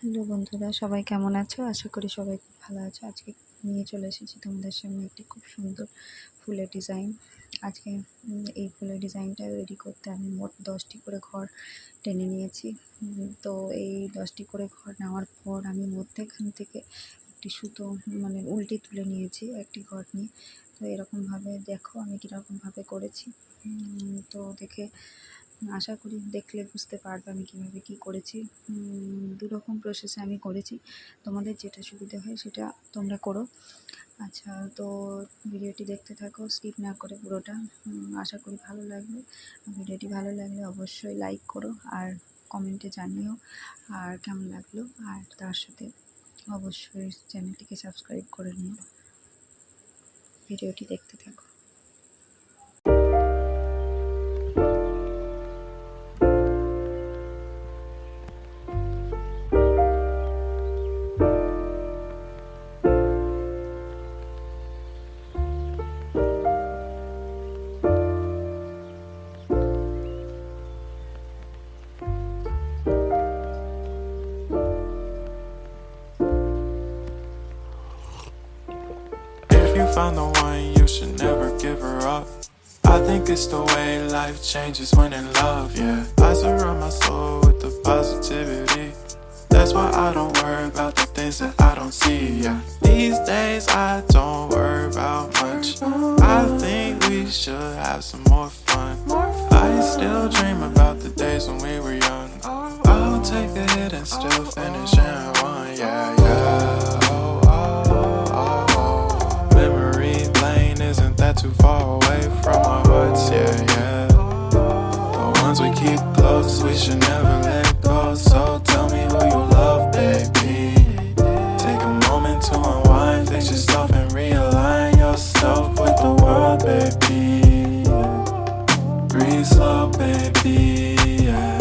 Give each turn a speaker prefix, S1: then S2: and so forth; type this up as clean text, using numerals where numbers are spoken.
S1: Hello বন্ধুরা, সবাই কেমন আছো? আশা করি সবাই খুব ভালো আছো। আজকে নিয়ে চলে এসেছি তোমাদের সামনে একটি খুব সুন্দর ফুলের ডিজাইন। আজকে এই ফুলের ডিজাইনটা রেডি করতে আমি মোট 10টি করে ঘর টেনে নিয়েছি। তো এই 10টি করে ঘর নেওয়ার পর আমি মধ্যেখান থেকে একটি সুতো উল্টে তুলে নিয়েছি একটি ঘর নিয়ে। তো এরকমভাবে দেখো আমি কীরকমভাবে করেছি। তো দেখে আশা করি দেখলে বুঝতে পারবে আমি কীভাবে কী করেছি। দুরকম প্রসেসে আমি করেছি, তোমাদের যেটা সুবিধা হয় সেটা তোমরা করো। আচ্ছা, তো ভিডিওটি দেখতে থাকো, স্কিপ না করে পুরোটা। আশা করি ভালো লাগবে। ভিডিওটি ভালো লাগলে অবশ্যই লাইক করো আর কমেন্টে জানিও আর কেমন লাগলো, আর তার সাথে অবশ্যই চ্যানেলটিকে সাবস্ক্রাইব করে নিও। ভিডিওটি দেখতে থাকো।
S2: If you find the one, you should never give her up. I think it's the way life changes when in love, yeah. I surround my soul with the positivity. That's why I don't worry about the things that I don't see, yeah. These days I don't worry about much. I think we should have some more fun. I still dream about the days when we were young. I'll take a hit and still finish in one, yeah, yeah. Oh, oh, oh, oh. Memory lane isn't that too far away from our hearts, yeah, yeah. The ones we keep close, we should never let go. So tell me who you love, baby. Take a moment to unwind, fix yourself and realign yourself with the world, baby. Breathe slow, baby, yeah.